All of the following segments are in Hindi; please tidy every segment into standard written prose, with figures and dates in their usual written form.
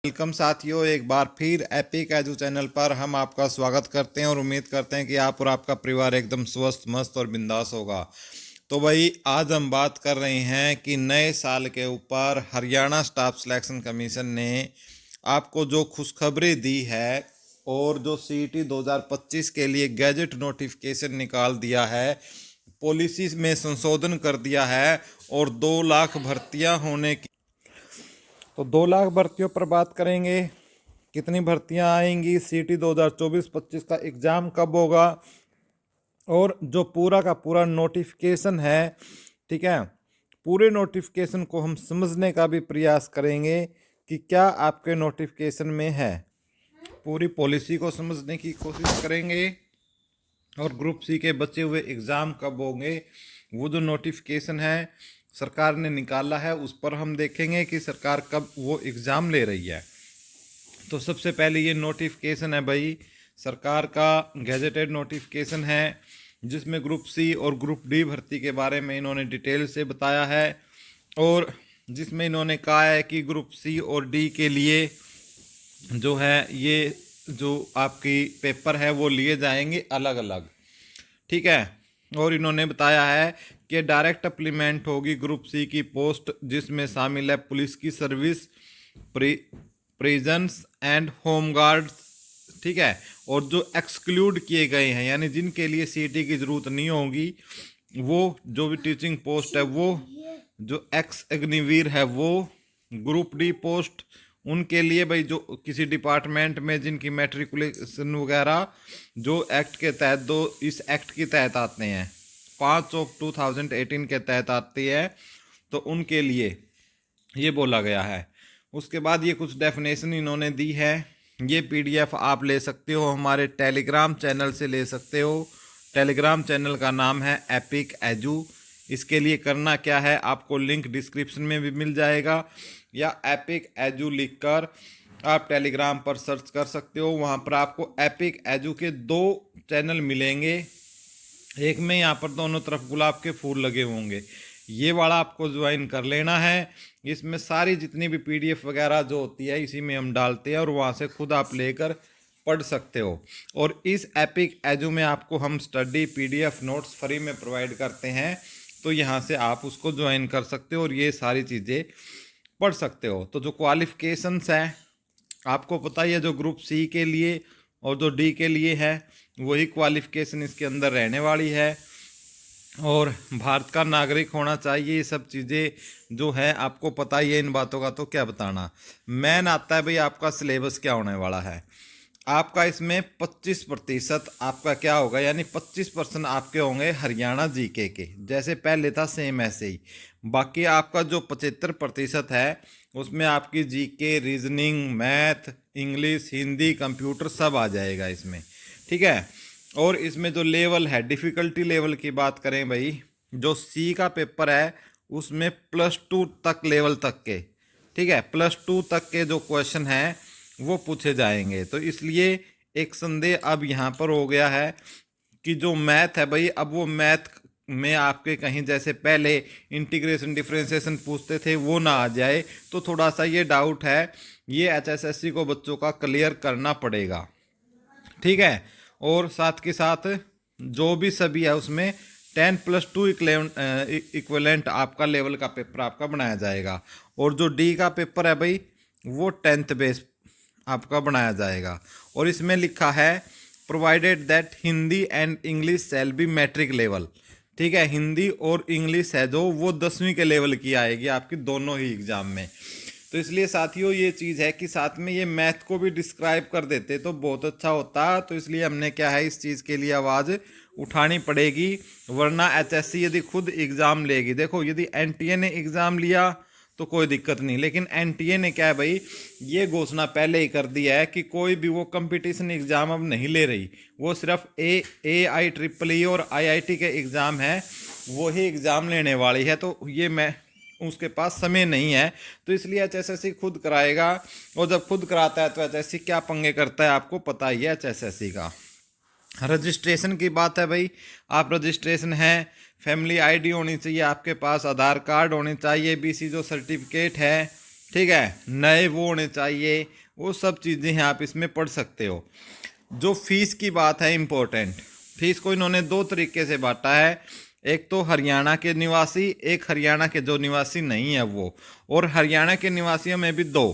वेलकम साथियों, एक बार फिर एपिक एजू चैनल पर हम आपका स्वागत करते हैं और उम्मीद करते हैं कि आप और आपका परिवार एकदम स्वस्थ मस्त और बिंदास होगा। तो भाई आज हम बात कर रहे हैं कि नए साल के ऊपर हरियाणा स्टाफ सिलेक्शन कमीशन ने आपको जो खुशखबरी दी है और जो सीईटी 2025 के लिए गैजेट नोटिफिकेशन निकाल दिया है, पॉलिसीज में संशोधन कर दिया है और 2 लाख भर्तियां होने की। तो 2 लाख भर्तियों पर बात करेंगे, कितनी भर्तियां आएंगी, सीटी 2024-25 का एग्ज़ाम कब होगा और जो पूरा का पूरा नोटिफिकेशन है, ठीक है, पूरे नोटिफिकेशन को हम समझने का भी प्रयास करेंगे कि क्या आपके नोटिफिकेशन में है। पूरी पॉलिसी को समझने की कोशिश करेंगे और ग्रुप सी के बचे हुए एग्ज़ाम कब होंगे, वो जो नोटिफिकेशन है सरकार ने निकाला है उस पर हम देखेंगे कि सरकार कब वो एग्ज़ाम ले रही है। तो सबसे पहले ये नोटिफिकेशन है भाई, सरकार का गैजेटेड नोटिफिकेशन है जिसमें ग्रुप सी और ग्रुप डी भर्ती के बारे में इन्होंने डिटेल से बताया है और जिसमें इन्होंने कहा है कि ग्रुप सी और डी के लिए जो है ये जो आपकी पेपर है वो लिए जाएंगे अलग अलग, ठीक है। और इन्होंने बताया है कि डायरेक्ट अप्लीमेंट होगी ग्रुप सी की पोस्ट जिसमें शामिल है पुलिस की service, prisons and home guards, ठीक है। और जो एक्सक्लूड किए गए हैं यानी जिनके लिए सीटी की ज़रूरत नहीं होगी, वो जो भी टीचिंग पोस्ट है, वो जो एक्स अग्निवीर है, वो ग्रुप डी पोस्ट उनके लिए भाई, जो किसी डिपार्टमेंट में जिनकी मैट्रिकुलेशन वगैरह जो एक्ट के तहत, दो इस एक्ट के तहत आते हैं, 5/2018 के तहत आती है, तो उनके लिए ये बोला गया है। उसके बाद ये कुछ डेफिनेशन इन्होंने दी है, ये पीडीएफ आप ले सकते हो, हमारे टेलीग्राम चैनल से ले सकते हो। टेलीग्राम चैनल का नाम है एपिक एजू। इसके लिए करना क्या है, आपको लिंक डिस्क्रिप्शन में भी मिल जाएगा या एपिक एजू लिखकर आप टेलीग्राम पर सर्च कर सकते हो। वहाँ पर आपको एपिक एजू के 2 चैनल मिलेंगे, एक में यहाँ पर दोनों तरफ गुलाब के फूल लगे होंगे, ये वाला आपको ज्वाइन कर लेना है। इसमें सारी जितनी भी पीडीएफ वगैरह जो होती है इसी में हम डालते हैं और वहाँ से खुद आप लेकर पढ़ सकते हो। और इस एपिक एजू में आपको हम स्टडी पीडीएफ नोट्स फ्री में प्रोवाइड करते हैं, तो यहाँ से आप उसको ज्वाइन कर सकते हो और ये सारी चीज़ें पढ़ सकते हो। तो जो क्वालिफिकेशंस हैं आपको पता ही है, जो ग्रुप सी के लिए और जो डी के लिए है वही क्वालिफिकेशन इसके अंदर रहने वाली है। और भारत का नागरिक होना चाहिए, ये सब चीज़ें जो है आपको पता ही है, इन बातों का तो क्या बताना। मेन आता है भाई आपका सिलेबस क्या होने वाला है। आपका इसमें 25% आपका क्या होगा, यानी 25% आपके होंगे हरियाणा जीके के, जैसे पहले था सेम ऐसे ही। बाकी आपका जो 75% है उसमें आपकी GK, reasoning, math, English, Hindi, computer सब आ जाएगा इसमें, ठीक है। और इसमें जो लेवल है, डिफ़िकल्टी लेवल की बात करें भाई, जो सी का पेपर है उसमें +2 तक लेवल तक के, ठीक है, +2 तक के जो क्वेश्चन हैं वो पूछे जाएंगे। तो इसलिए एक संदेह अब यहाँ पर हो गया है कि जो मैथ है भाई, अब वो मैथ में आपके कहीं जैसे पहले इंटीग्रेशन डिफरेंशिएशन पूछते थे वो ना आ जाए, तो थोड़ा सा ये डाउट है, ये एचएसएससी को बच्चों का क्लियर करना पड़ेगा, ठीक है। और साथ के साथ जो भी सभी है उसमें 10+2 इक्वलेंट आपका लेवल का पेपर आपका बनाया जाएगा। और जो डी का पेपर है भाई वो 10th बेस आपका बनाया जाएगा। और इसमें लिखा है provided that Hindi and English shall be matric level, ठीक है। हिंदी और इंग्लिश है जो वो 10वीं के लेवल की आएगी आपकी दोनों ही एग्ज़ाम में। तो इसलिए साथियों ये चीज़ है कि साथ में ये मैथ को भी डिस्क्राइब कर देते तो बहुत अच्छा होता। तो इसलिए हमने क्या है, इस चीज़ के लिए आवाज़ उठानी पड़ेगी, वरना एचएससी यदि खुद एग्ज़ाम लेगी, देखो यदि एनटीए ने एग्ज़ाम लिया तो कोई दिक्कत नहीं, लेकिन एनटीए ने क्या है भाई, ये घोषणा पहले ही कर दिया है कि कोई भी वो कंपटीशन एग्ज़ाम अब नहीं ले रही, वो सिर्फ AIEEE और IIT के एग्ज़ाम है वही एग्ज़ाम लेने वाली है। तो ये मैं उसके पास समय नहीं है, तो इसलिए एचएसएससी खुद कराएगा। और जब खुद कराता है तो एचएससी क्या पंगे करता है आपको पता ही है एचएसएससी का। रजिस्ट्रेशन की बात है भाई, आप रजिस्ट्रेशन है, फैमिली आईडी होनी चाहिए आपके पास, आधार कार्ड होनी चाहिए, बीसी जो सर्टिफिकेट है, ठीक है, नए वो होने चाहिए, वो सब चीज़ें हैं आप इसमें पढ़ सकते हो। जो फीस की बात है इम्पोर्टेंट, फीस को इन्होंने दो तरीके से बांटा है, एक तो हरियाणा के निवासी, एक हरियाणा के जो निवासी नहीं है वो। और हरियाणा के निवासियों में भी दो,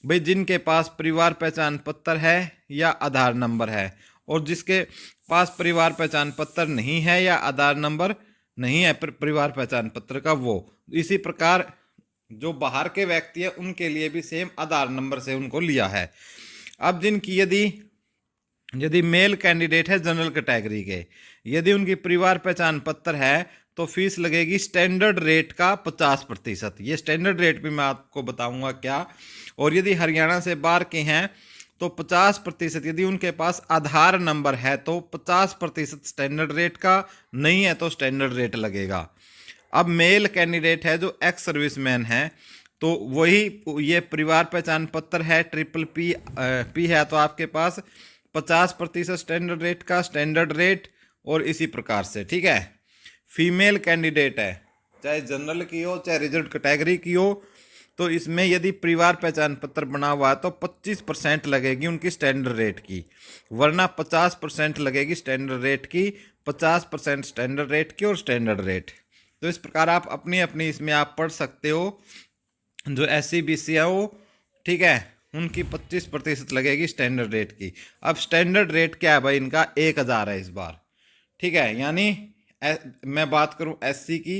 भाई जिनके पास परिवार पहचान पत्र है या आधार नंबर है, और जिसके पास परिवार पहचान पत्र नहीं है या आधार नंबर नहीं है परिवार पहचान पत्र का वो। इसी प्रकार जो बाहर के व्यक्ति है उनके लिए भी सेम आधार नंबर से उनको लिया है। अब जिनकी यदि यदि मेल कैंडिडेट है जनरल कैटेगरी के, यदि उनकी परिवार पहचान पत्र है तो फीस लगेगी स्टैंडर्ड रेट का 50%। ये स्टैंडर्ड रेट भी मैं आपको बताऊंगा क्या। और यदि हरियाणा से बाहर के हैं तो 50%, यदि उनके पास आधार नंबर है तो 50% स्टैंडर्ड रेट का, नहीं है तो स्टैंडर्ड रेट लगेगा। अब मेल कैंडिडेट है जो एक्स सर्विसमैन है तो वही, ये परिवार पहचान पत्र है पी है तो आपके पास 50% स्टैंडर्ड रेट का स्टैंडर्ड रेट, और इसी प्रकार से। ठीक है, फीमेल कैंडिडेट है चाहे जनरल की हो चाहे रिजर्व कैटेगरी की हो, तो इसमें यदि परिवार पहचान पत्र बना हुआ है तो 25% लगेगी उनकी स्टैंडर्ड रेट की, वरना 50% लगेगी स्टैंडर्ड रेट की, 50% स्टैंडर्ड रेट की और स्टैंडर्ड रेट। तो इस प्रकार आप अपनी अपनी इसमें आप पढ़ सकते हो। जो SC BC है वो, ठीक है, उनकी 25% लगेगी स्टैंडर्ड रेट की। अब स्टैंडर्ड रेट क्या है भाई, इनका 1000 है इस बार। ठीक है, यानी मैं बात करूं SC की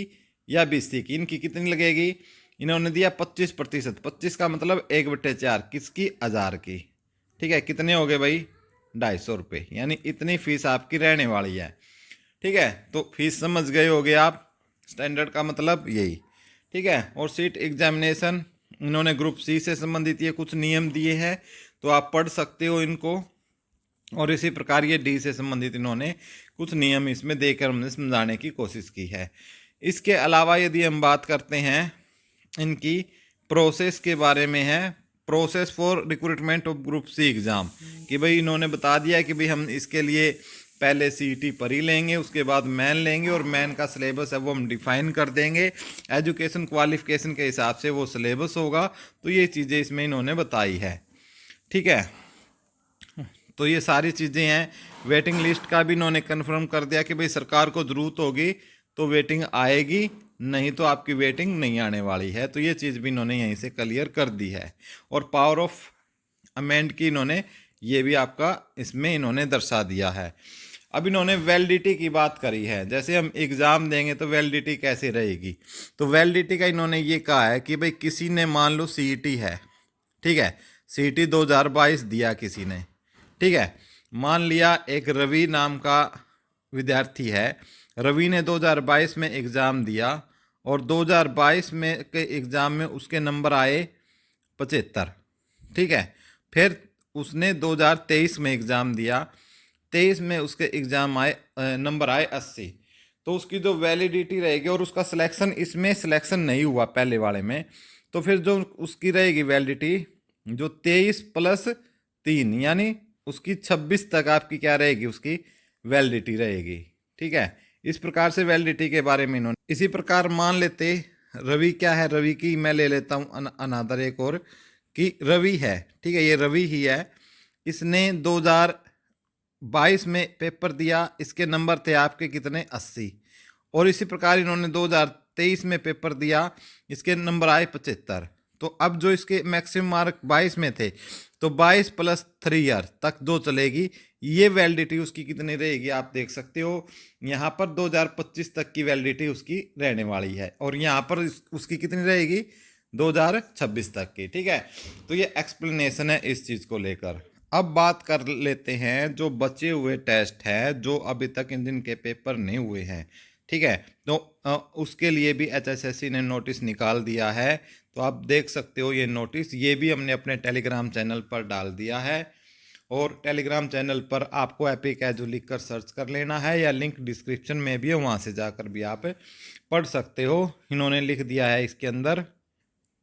या BC की, इनकी कितनी लगेगी, इन्होंने दिया 25%। 25 का मतलब 1/4 किसकी, 1000 की। ठीक है, कितने हो गए भाई, 250 रुपये, यानी इतनी फीस आपकी रहने वाली है। ठीक है, तो फीस समझ गए होगे आप, स्टैंडर्ड का मतलब यही। ठीक है, और सीट एग्जामिनेशन इन्होंने ग्रुप C से संबंधित ये कुछ नियम दिए हैं, तो आप पढ़ सकते हो इनको। और इसी प्रकार ये D से संबंधित इन्होंने कुछ नियम इसमें देकर हमने समझाने की कोशिश की है। इसके अलावा यदि हम बात करते हैं इनकी प्रोसेस के बारे में, है process for recruitment of group C exam, कि भाई इन्होंने बता दिया कि भाई हम इसके लिए पहले CET पर ही लेंगे, उसके बाद मैन लेंगे, और मैन का सिलेबस है वो हम डिफाइन कर देंगे, एजुकेशन क्वालिफिकेशन के हिसाब से वो सिलेबस होगा। तो ये चीज़ें इसमें इन्होंने बताई है। ठीक है, तो ये सारी चीज़ें हैं। वेटिंग लिस्ट का भी इन्होंने कन्फर्म कर दिया कि भाई सरकार को ज़रूरत होगी तो वेटिंग आएगी, नहीं तो आपकी वेटिंग नहीं आने वाली है। तो ये चीज़ भी इन्होंने यहीं से क्लियर कर दी है। और पावर ऑफ अमेंड की इन्होंने ये भी आपका इसमें इन्होंने दर्शा दिया है। अब इन्होंने वैलिडिटी की बात करी है, जैसे हम एग्ज़ाम देंगे तो वैलिडिटी कैसे रहेगी। तो वैलिडिटी का इन्होंने ये कहा है कि भाई किसी ने मान लो CET है, ठीक है, CET 2022 दिया किसी ने, ठीक है, मान लिया एक रवि नाम का विद्यार्थी है, रवि ने 2022 में एग्ज़ाम दिया और 2022 में के एग्ज़ाम में उसके नंबर आए 75। ठीक है, फिर उसने 2023 में एग्ज़ाम दिया, 23 में उसके एग्ज़ाम आए नंबर आए 80। तो उसकी जो वैलिडिटी रहेगी, और उसका सिलेक्शन इसमें सिलेक्शन नहीं हुआ पहले वाले में, तो फिर जो उसकी रहेगी वैलिडिटी जो 23+3 यानी उसकी 26 तक आपकी क्या रहेगी, उसकी वैलिडिटी रहेगी। ठीक है, इस प्रकार से वैलिडिटी के बारे में इन्होंने, इसी प्रकार मान लेते रवि क्या है, रवि की मैं ले लेता हूँ अनादर एक और, कि रवि है, ठीक है, ये रवि ही है, इसने 2022 में पेपर दिया, इसके नंबर थे आपके कितने, 80। और इसी प्रकार इन्होंने 2023 में पेपर दिया, इसके नंबर आए 75। तो अब जो इसके मैक्सिमम मार्क 22 में थे, तो 22+3 ईयर तक जो चलेगी, ये वैलिडिटी उसकी कितनी रहेगी, आप देख सकते हो यहाँ पर 2025 तक की वैलिडिटी उसकी रहने वाली है, और यहाँ पर उसकी कितनी रहेगी, 2026 तक की। ठीक है, तो ये एक्सप्लेनेशन है इस चीज़ को लेकर। अब बात कर लेते हैं जो बचे हुए टेस्ट हैं जो अभी तक इन दिन के पेपर नहीं हुए हैं। ठीक है, तो उसके लिए भी HSSC ने नोटिस निकाल दिया है, तो आप देख सकते हो ये नोटिस, ये भी हमने अपने टेलीग्राम चैनल पर डाल दिया है। और टेलीग्राम चैनल पर आपको एपिक एजू लिख कर सर्च कर लेना है, या लिंक डिस्क्रिप्शन में भी है, वहाँ से जाकर भी आप पढ़ सकते हो। इन्होंने लिख दिया है इसके अंदर।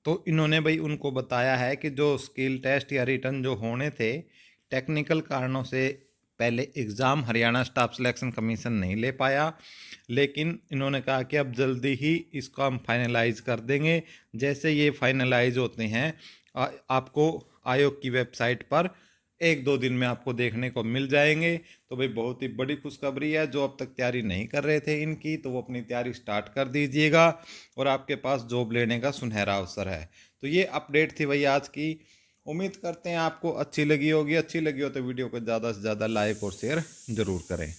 तो इन्होंने भाई उनको बताया है कि जो स्किल टेस्ट या रिटर्न जो होने थे टेक्निकल कारणों से पहले exam Haryana staff selection commission नहीं ले पाया, लेकिन इन्होंने कहा कि अब जल्दी ही इसको हम फाइनलाइज कर देंगे। जैसे ये फाइनलाइज होते हैं आपको आयोग की वेबसाइट पर 1-2 दिन में आपको देखने को मिल जाएंगे। तो भाई बहुत ही बड़ी खुशखबरी है। जो अब तक तैयारी नहीं कर रहे थे इनकी, तो वो अपनी तैयारी स्टार्ट कर दीजिएगा और आपके पास जॉब लेने का सुनहरा अवसर है। तो ये अपडेट थी भाई आज की। उम्मीद करते हैं आपको अच्छी लगी होगी। अच्छी लगी हो तो वीडियो को ज़्यादा से ज़्यादा लाइक और शेयर ज़रूर करें।